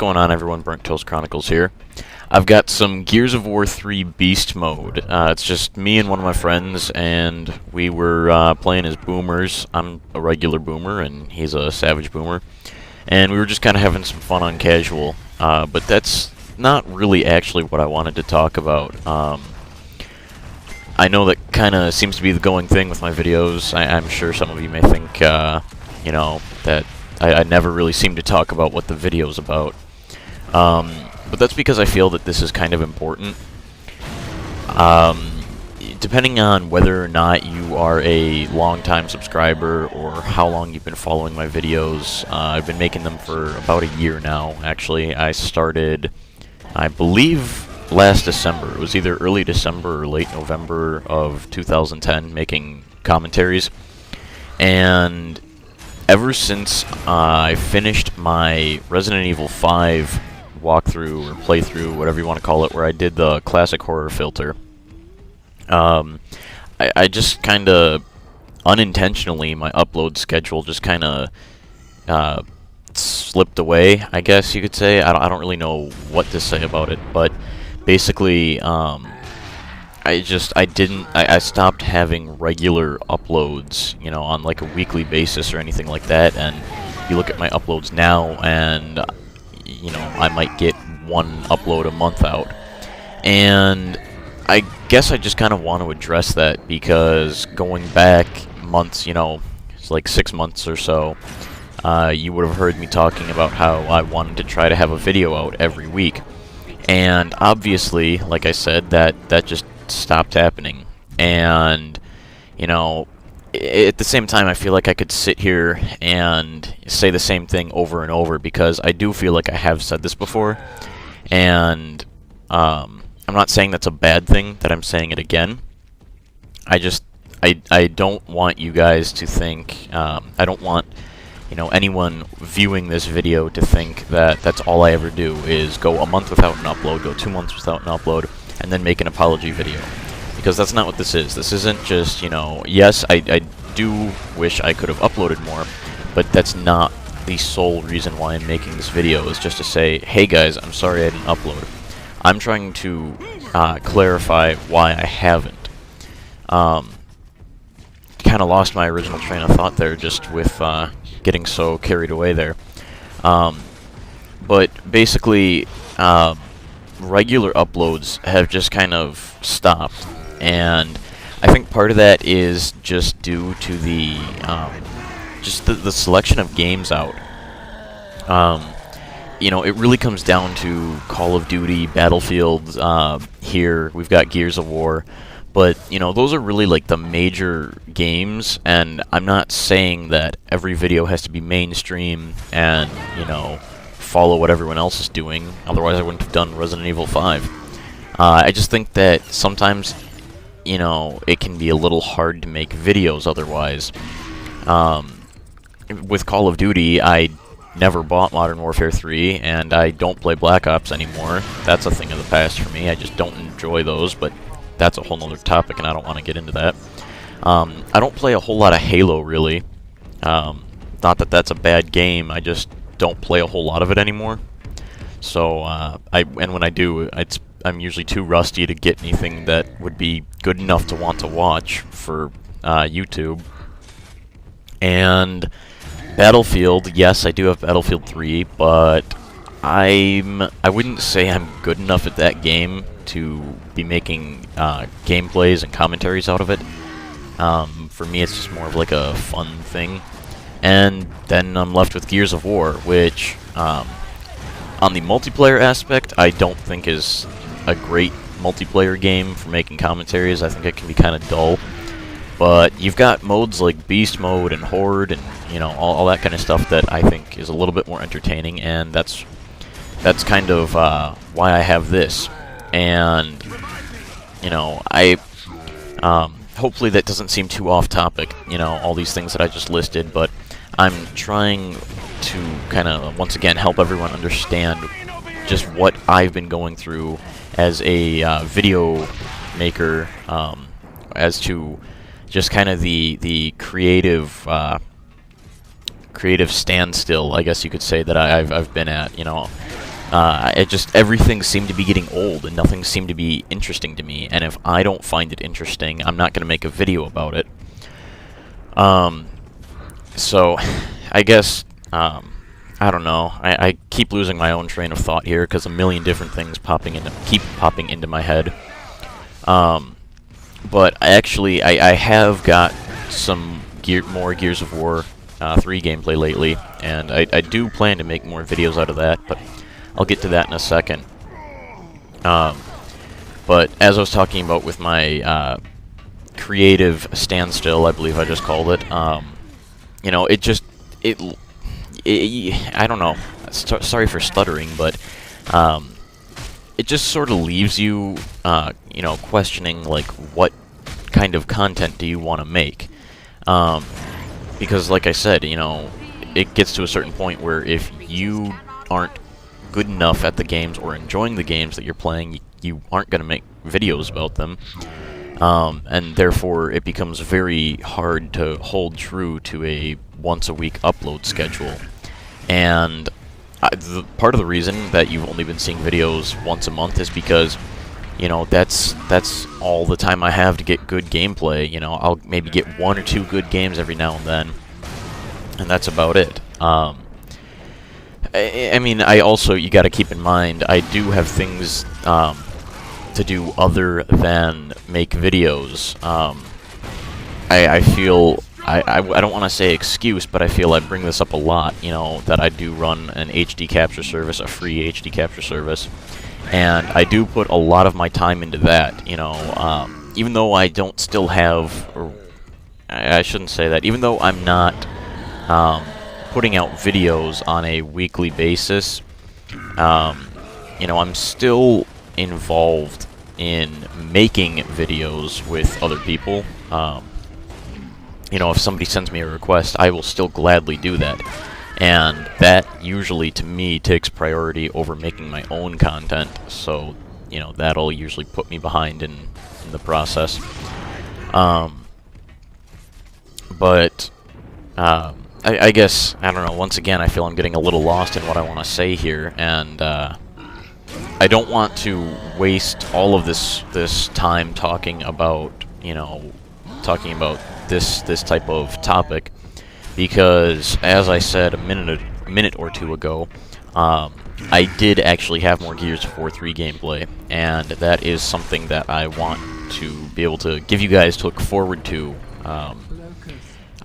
going on, everyone? burnttoastchronicles here. I've got some Gears of War 3 Beast Mode. It's just me and one of my friends, and we were playing as boomers. I'm a regular boomer, and he's a savage boomer. And we were just kind of having some fun on casual. But that's not really actually what I wanted to talk about. I know that kind of seems to be the going thing with my videos. I'm sure some of you may think, you know, that I never really seem to talk about what the video's about. But that's because I feel that this is kind of important. Depending on whether or not you are a long-time subscriber or how long you've been following my videos, I've been making them for about a year now, actually. I started, I believe, last December. It was either early December or late November of 2010, making commentaries. And ever since I finished my Resident Evil 5 walkthrough or playthrough, whatever you want to call it, where I did the classic horror filter, I just kind of unintentionally, my upload schedule just kind of slipped away, I guess you could say. I don't really know what to say about it, but basically, I stopped having regular uploads, you know, on like a weekly basis or anything like that. And you look at my uploads now, and you know, I might get one upload a month out. And I guess I just kind of want to address that, because going back months, you know, it's like 6 months or so, you would have heard me talking about how I wanted to try to have a video out every week. And obviously, like I said, that just stopped happening. And, you know, at the same time, I feel like I could sit here and say the same thing over and over, because I do feel like I have said this before. And I'm not saying that's a bad thing that I'm saying it again. I don't want you guys to think, I don't want, you know, anyone viewing this video to think that that's all I ever do is go a month without an upload, go 2 months without an upload, and then make an apology video. Because that's not what this is. This isn't just, you know, yes, I do wish I could have uploaded more, but that's not the sole reason why I'm making this video, is just to say, hey guys, I'm sorry I didn't upload. I'm trying to clarify why I haven't. Kind of lost my original train of thought there, just with getting so carried away there. But basically, regular uploads have just kind of stopped, and I think part of that is just due to the selection of games out. You know, it really comes down to Call of Duty, Battlefield. Here we've got Gears of War, but you know, those are really like the major games. And I'm not saying that every video has to be mainstream and, you know, follow what everyone else is doing. Otherwise, I wouldn't have done Resident Evil 5. I just think that sometimes, you know, it can be a little hard to make videos otherwise. With Call of Duty, I never bought Modern Warfare 3, and I don't play Black Ops anymore. That's a thing of the past for me. I just don't enjoy those, but that's a whole nother topic, and I don't want to get into that. I don't play a whole lot of Halo, really. Not that that's a bad game, I just don't play a whole lot of it anymore. So, and when I do, I'm usually too rusty to get anything that would be good enough to want to watch for YouTube. And Battlefield, yes, I do have Battlefield 3, but I wouldn't say I'm good enough at that game to be making gameplays and commentaries out of it. For me, it's just more of like a fun thing. And then I'm left with Gears of War, which, on the multiplayer aspect, I don't think is a great multiplayer game for making commentaries. I think it can be kind of dull. But you've got modes like Beast Mode and Horde and, you know, all that kind of stuff that I think is a little bit more entertaining, and that's kind of why I have this. And, you know, hopefully that doesn't seem too off topic, you know, all these things that I just listed, but I'm trying to kind of, once again, help everyone understand just what I've been going through as a video maker, as to just kind of the creative standstill, I guess you could say, that I've been at. You know, everything seemed to be getting old, and nothing seemed to be interesting to me. And if I don't find it interesting, I'm not going to make a video about it. So, I guess, I don't know. I keep losing my own train of thought here because a million different things keep popping into my head. But actually, I have got some more Gears of War 3 gameplay lately, and I do plan to make more videos out of that, but I'll get to that in a second. But as I was talking about with my creative standstill, I believe I just called it, you know, I don't know, sorry for stuttering, but it just sort of leaves you, you know, questioning, like, what kind of content do you want to make? Because, like I said, you know, it gets to a certain point where if you aren't good enough at the games or enjoying the games that you're playing, you aren't going to make videos about them. And therefore, it becomes very hard to hold true to a once-a-week upload schedule. And part of the reason that you've only been seeing videos once a month is because, you know, that's all the time I have to get good gameplay. You know, I'll maybe get 1 or 2 good games every now and then, and that's about it. I mean, you got to keep in mind, I do have things to do other than make videos. I feel, I don't want to say excuse, but I feel I bring this up a lot, you know, that I do run an HD capture service, a free HD capture service, and I do put a lot of my time into that, you know, even though I don't still have, or I shouldn't say that, even though I'm not putting out videos on a weekly basis, you know, I'm still involved in making videos with other people. You know, if somebody sends me a request, I will still gladly do that. And that usually, to me, takes priority over making my own content. So, you know, that'll usually put me behind in the process. But I guess, I don't know, once again, I feel I'm getting a little lost in what I want to say here. And I don't want to waste all of this time talking about, you know, this type of topic, because as I said a minute or two ago, I did actually have more Gears of War 3 gameplay, and that is something that I want to be able to give you guys to look forward to.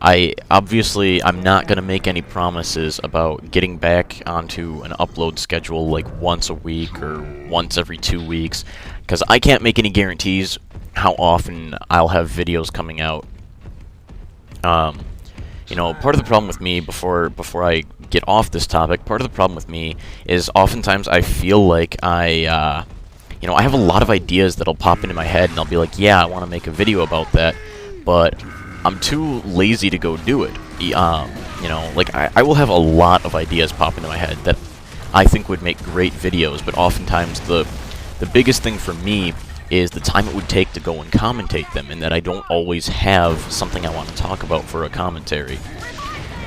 I'm not going to make any promises about getting back onto an upload schedule like once a week or once every 2 weeks, because I can't make any guarantees how often I'll have videos coming out. You know, part of the problem with me, before I get off this topic, part of the problem with me is oftentimes I feel like you know, I have a lot of ideas that'll pop into my head, and I'll be like, yeah, I want to make a video about that, but I'm too lazy to go do it. You know, like, I will have a lot of ideas pop into my head that I think would make great videos, but oftentimes the biggest thing for me is the time it would take to go and commentate them, and that I don't always have something I want to talk about for a commentary.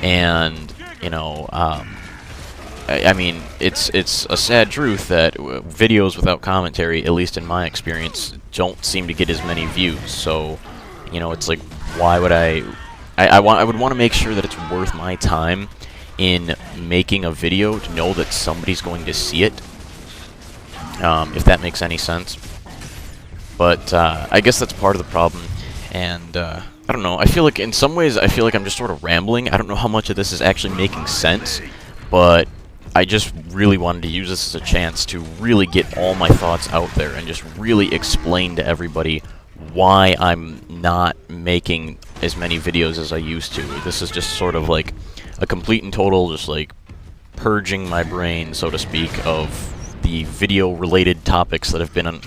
And, you know, I mean, it's a sad truth that videos without commentary, at least in my experience, don't seem to get as many views. So, you know, it's like, why would I would want to make sure that it's worth my time in making a video to know that somebody's going to see it, if that makes any sense. But I guess that's part of the problem, and I don't know, I feel like in some ways I feel like I'm just sort of rambling. I don't know how much of this is actually making sense, but I just really wanted to use this as a chance to really get all my thoughts out there and just really explain to everybody why I'm not making as many videos as I used to. This is just sort of like a complete and total, just like purging my brain, so to speak, of the video-related topics that have been on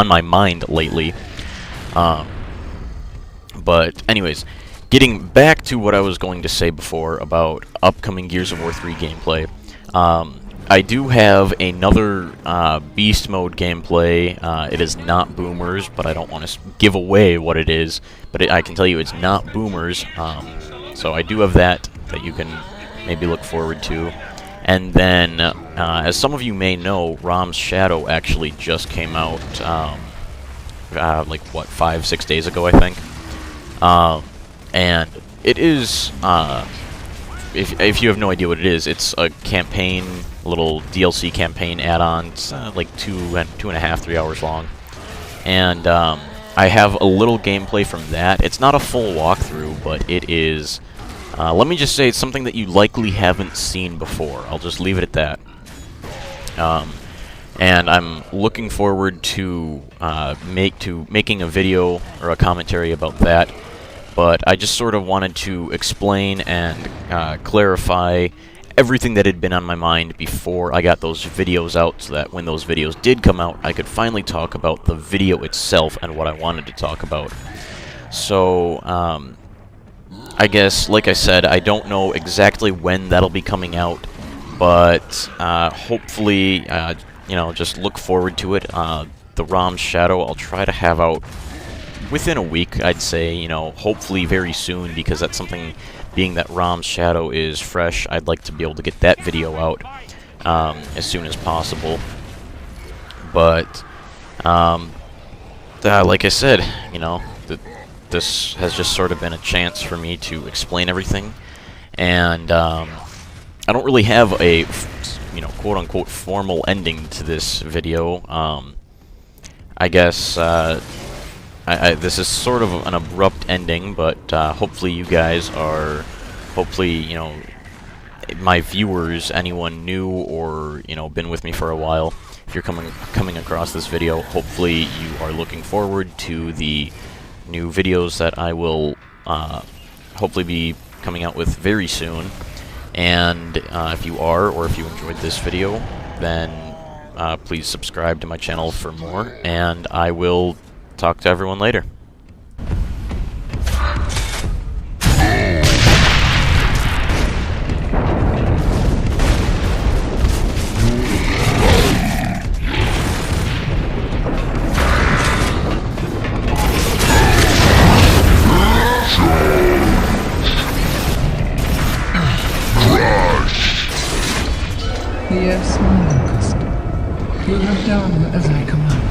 my mind lately. But anyways, getting back to what I was going to say before about upcoming Gears of War 3 gameplay, I do have another Beast Mode gameplay. It is not Boomers, but I don't want to give away what it is, but I can tell you it's not Boomers. So I do have that you can maybe look forward to. And then, as some of you may know, Rom's Shadow actually just came out, like, what, 5-6 days ago, I think? And it is, if you have no idea what it is, it's a campaign, little DLC campaign add-on. It's like 2.5, 3 hours long. And I have a little gameplay from that. It's not a full walkthrough, but it is, let me just say, it's something that you likely haven't seen before. I'll just leave it at that. And I'm looking forward to making a video or a commentary about that. But I just sort of wanted to explain and clarify everything that had been on my mind before I got those videos out, so that when those videos did come out, I could finally talk about the video itself and what I wanted to talk about. So, I guess, like I said, I don't know exactly when that'll be coming out, but hopefully, you know, just look forward to it. The Rom's Shadow I'll try to have out within a week, I'd say, you know, hopefully very soon, because that's something, being that Rom's Shadow is fresh, I'd like to be able to get that video out as soon as possible. But, like I said, you know, this has just sort of been a chance for me to explain everything, and I don't really have a, you know, quote-unquote formal ending to this video. I guess, this is sort of an abrupt ending, but hopefully you guys are, hopefully, you know, my viewers, anyone new or, you know, been with me for a while, if you're coming across this video, hopefully you are looking forward to the new videos that I will hopefully be coming out with very soon. And if you are, or if you enjoyed this video, then please subscribe to my channel for more, and I will talk to everyone later. Yes, my locust. You have done as I commanded.